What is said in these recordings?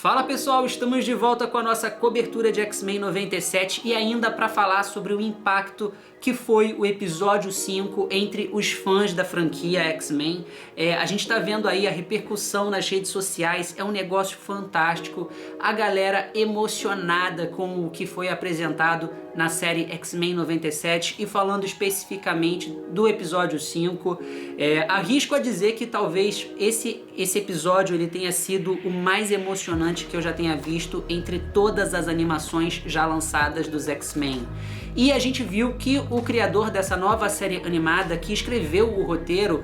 Fala pessoal, estamos de volta com a nossa cobertura de X-Men 97 e ainda para falar sobre o impacto que foi o episódio 5 entre os fãs da franquia X-Men. A gente tá vendo aí a repercussão nas redes sociais, é um negócio fantástico, a galera emocionada com o que foi apresentado na série X-Men 97 e falando especificamente do episódio 5. Arrisco a dizer que talvez esse episódio ele tenha sido o mais emocionante que eu já tenha visto entre todas as animações já lançadas dos X-Men. E a gente viu que o criador dessa nova série animada, que escreveu o roteiro,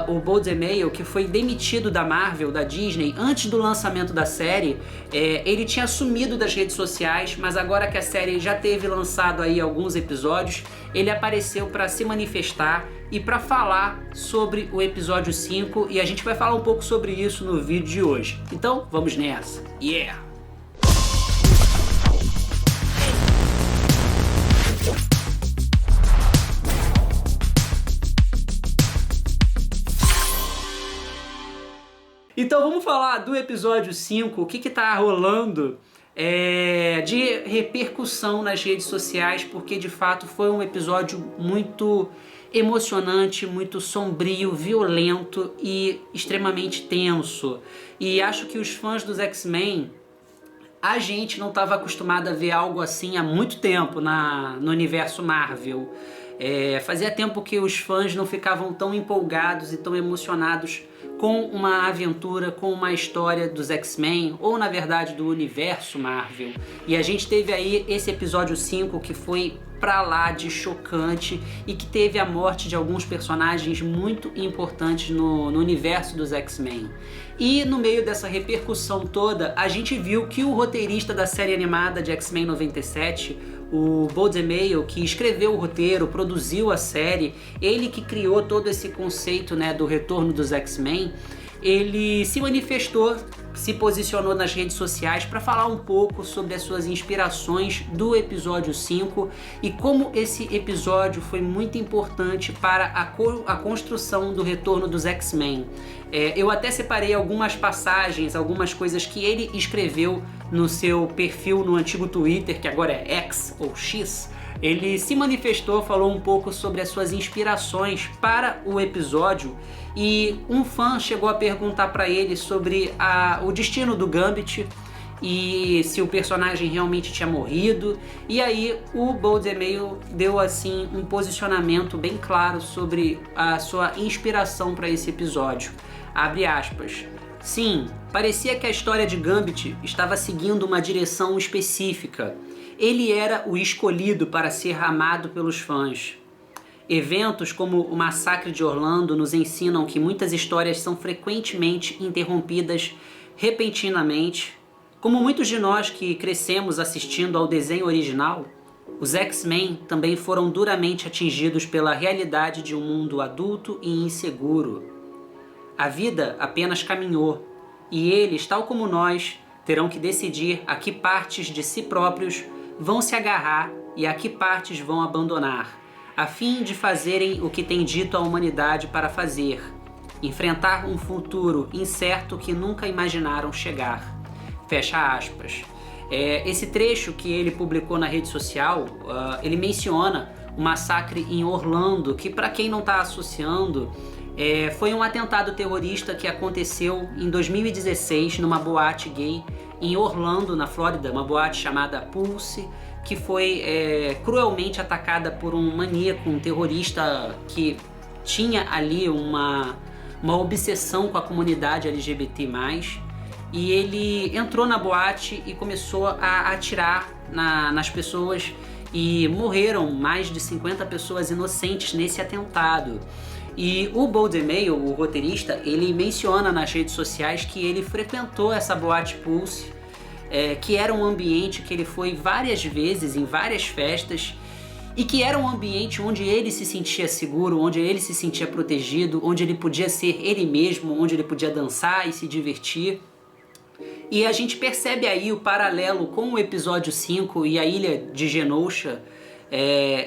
o Bo Diamel, que foi demitido da Marvel, da Disney, antes do lançamento da série, ele tinha sumido das redes sociais, mas agora que a série já teve lançado aí alguns episódios, ele apareceu para se manifestar e para falar sobre o episódio 5, e a gente vai falar um pouco sobre isso no vídeo de hoje. Então, vamos nessa! Yeah! Então vamos falar do episódio 5, o que tá rolando de repercussão nas redes sociais, porque de fato foi um episódio muito emocionante, muito sombrio, violento e extremamente tenso. E acho que os fãs dos X-Men, a gente não estava acostumado a ver algo assim há muito tempo no universo Marvel. Fazia tempo que os fãs não ficavam tão empolgados e tão emocionados com uma aventura, com uma história dos X-Men, ou na verdade do universo Marvel. E a gente teve aí esse episódio 5 que foi pra lá de chocante e que teve a morte de alguns personagens muito importantes no universo dos X-Men. E no meio dessa repercussão toda, a gente viu que o roteirista da série animada de X-Men 97, o Bo Diamel, que escreveu o roteiro, produziu a série, ele que criou todo esse conceito, do retorno dos X-Men, ele se manifestou, se posicionou nas redes sociais para falar um pouco sobre as suas inspirações do episódio 5 e como esse episódio foi muito importante para a construção do retorno dos X-Men. Eu até separei algumas passagens, algumas coisas que ele escreveu no seu perfil no antigo Twitter, que agora é X ou X. Ele se manifestou, falou um pouco sobre as suas inspirações para o episódio, e um fã chegou a perguntar para ele sobre o destino do Gambit e se o personagem realmente tinha morrido. E aí o Bo Diamel deu assim um posicionamento bem claro sobre a sua inspiração para esse episódio. Abre aspas. Sim, parecia que a história de Gambit estava seguindo uma direção específica. Ele era o escolhido para ser amado pelos fãs. Eventos como o Massacre de Orlando nos ensinam que muitas histórias são frequentemente interrompidas repentinamente. Como muitos de nós que crescemos assistindo ao desenho original, os X-Men também foram duramente atingidos pela realidade de um mundo adulto e inseguro. A vida apenas caminhou, e eles, tal como nós, terão que decidir a que partes de si próprios vão se agarrar e a que partes vão abandonar, a fim de fazerem o que tem dito a humanidade para fazer: enfrentar um futuro incerto que nunca imaginaram chegar. Fecha aspas. Esse trecho que ele publicou na rede social, ele menciona o massacre em Orlando, que, para quem não está associando, foi um atentado terrorista que aconteceu em 2016 numa boate gay em Orlando, na Flórida, uma boate chamada Pulse, que foi cruelmente atacada por um maníaco, um terrorista que tinha ali uma obsessão com a comunidade LGBT+, e ele entrou na boate e começou a atirar nas pessoas, e morreram mais de 50 pessoas inocentes nesse atentado. E o Bo Diamel, o roteirista, ele menciona nas redes sociais que ele frequentou essa boate Pulse, que era um ambiente que ele foi várias vezes em várias festas, e que era um ambiente onde ele se sentia seguro, onde ele se sentia protegido, onde ele podia ser ele mesmo, onde ele podia dançar e se divertir. E a gente percebe aí o paralelo com o episódio 5 e a ilha de Genosha,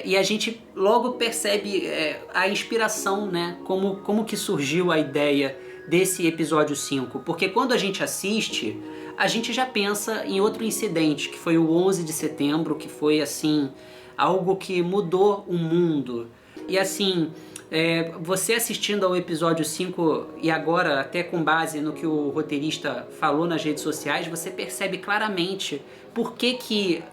e a gente logo percebe a inspiração, como que surgiu a ideia desse episódio 5, porque quando a gente assiste, a gente já pensa em outro incidente, que foi o 11 de setembro, que foi assim, algo que mudou o mundo. E assim, você assistindo ao episódio 5 e agora até com base no que o roteirista falou nas redes sociais, você percebe claramente por que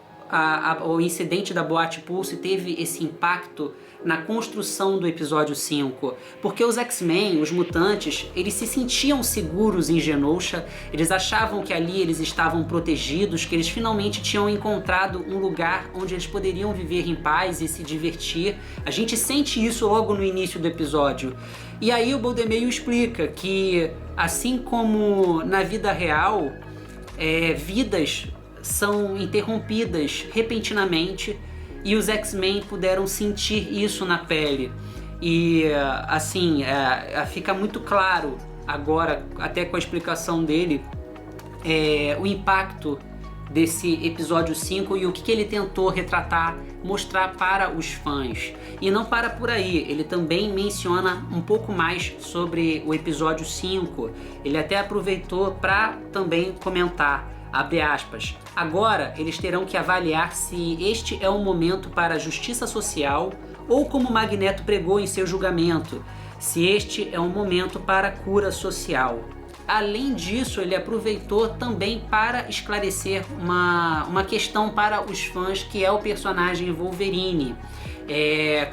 o incidente da Boate Pulse teve esse impacto na construção do episódio 5, porque os X-Men, os mutantes, eles se sentiam seguros em Genosha, eles achavam que ali eles estavam protegidos, que eles finalmente tinham encontrado um lugar onde eles poderiam viver em paz e se divertir. A gente sente isso logo no início do episódio. E aí o Boldemeio explica que, assim como na vida real, vidas são interrompidas repentinamente, e os X-Men puderam sentir isso na pele. E assim, fica muito claro agora, até com a explicação dele, o impacto desse episódio 5 e o que ele tentou retratar, mostrar para os fãs. E não para por aí, ele também menciona um pouco mais sobre o episódio 5. Ele até aproveitou para também comentar, abre aspas, agora eles terão que avaliar se este é um momento para a justiça social ou, como Magneto pregou em seu julgamento, se este é um momento para a cura social. Além disso, ele aproveitou também para esclarecer uma questão para os fãs, que é o personagem Wolverine.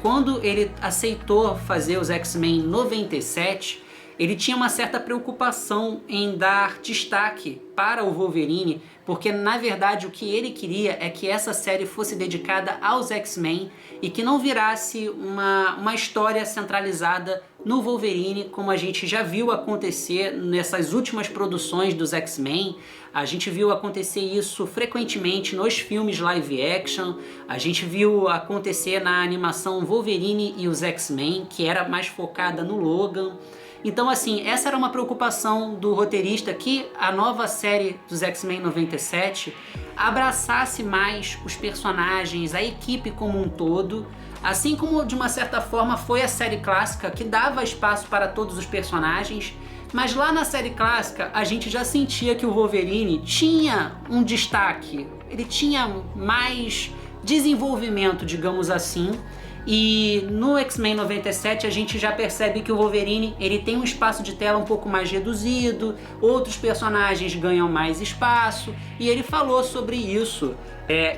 Quando ele aceitou fazer os X-Men 97, ele tinha uma certa preocupação em dar destaque para o Wolverine, porque na verdade o que ele queria é que essa série fosse dedicada aos X-Men e que não virasse uma história centralizada no Wolverine, como a gente já viu acontecer nessas últimas produções dos X-Men. A gente viu acontecer isso frequentemente nos filmes live action, a gente viu acontecer na animação Wolverine e os X-Men, que era mais focada no Logan. Então assim, essa era uma preocupação do roteirista, que a nova série dos X-Men 97 abraçasse mais os personagens, a equipe como um todo, assim como de uma certa forma foi a série clássica, que dava espaço para todos os personagens. Mas lá na série clássica a gente já sentia que o Wolverine tinha um destaque, ele tinha mais desenvolvimento, digamos assim. E no X-Men 97 a gente já percebe que o Wolverine ele tem um espaço de tela um pouco mais reduzido, outros personagens ganham mais espaço, e ele falou sobre isso.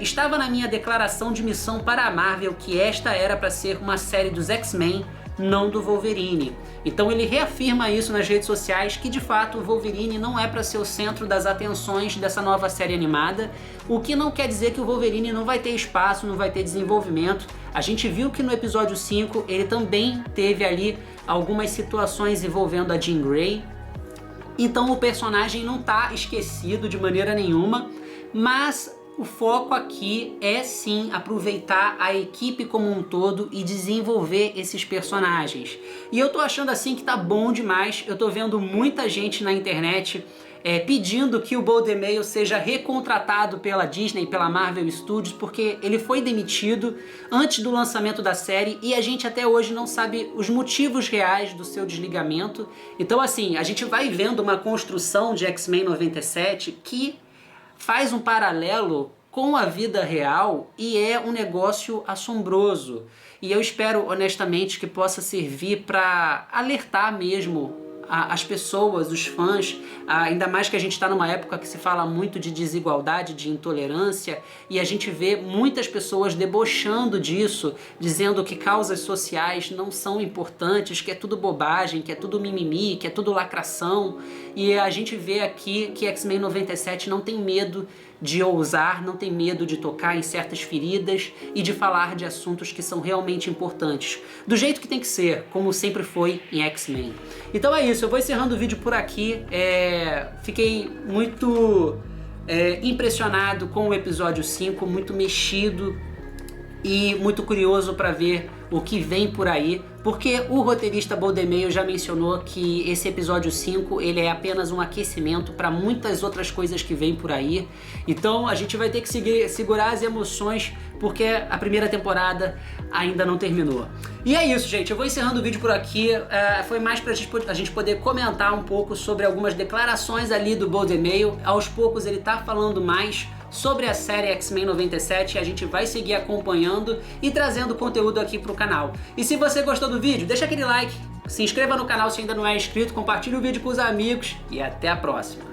Estava na minha declaração de missão para a Marvel que esta era para ser uma série dos X-Men, não do Wolverine. Então ele reafirma isso nas redes sociais, que de fato o Wolverine não é para ser o centro das atenções dessa nova série animada, o que não quer dizer que o Wolverine não vai ter espaço, não vai ter desenvolvimento. A gente viu que no episódio 5 ele também teve ali algumas situações envolvendo a Jean Grey, então o personagem não está esquecido de maneira nenhuma, mas o foco aqui é sim aproveitar a equipe como um todo e desenvolver esses personagens. E eu tô achando assim que tá bom demais. Eu tô vendo muita gente na internet pedindo que o Boldemeio seja recontratado pela Disney, pela Marvel Studios, porque ele foi demitido antes do lançamento da série e a gente até hoje não sabe os motivos reais do seu desligamento. Então assim, a gente vai vendo uma construção de X-Men 97 que faz um paralelo com a vida real e é um negócio assombroso. E eu espero honestamente que possa servir para alertar mesmo as pessoas, os fãs, ainda mais que a gente está numa época que se fala muito de desigualdade, de intolerância, e a gente vê muitas pessoas debochando disso, dizendo que causas sociais não são importantes, que é tudo bobagem, que é tudo mimimi, que é tudo lacração. E a gente vê aqui que X-Men 97 não tem medo de ousar, não tem medo de tocar em certas feridas e de falar de assuntos que são realmente importantes, do jeito que tem que ser, como sempre foi em X-Men. Então é isso, eu vou encerrando o vídeo por aqui. Fiquei muito impressionado com o episódio 5, muito mexido e muito curioso para ver o que vem por aí, porque o roteirista Paul DeMaio já mencionou que esse episódio 5 ele é apenas um aquecimento para muitas outras coisas que vêm por aí. Então a gente vai ter que segurar as emoções, porque a primeira temporada ainda não terminou. E é isso, gente, eu vou encerrando o vídeo por aqui. Foi mais pra gente poder comentar um pouco sobre algumas declarações ali do Paul DeMaio. Aos poucos ele tá falando mais sobre a série X-Men 97 e a gente vai seguir acompanhando e trazendo conteúdo aqui pro canal. E se você gostou do vídeo, deixa aquele like, se inscreva no canal se ainda não é inscrito, compartilhe o vídeo com os amigos e até a próxima.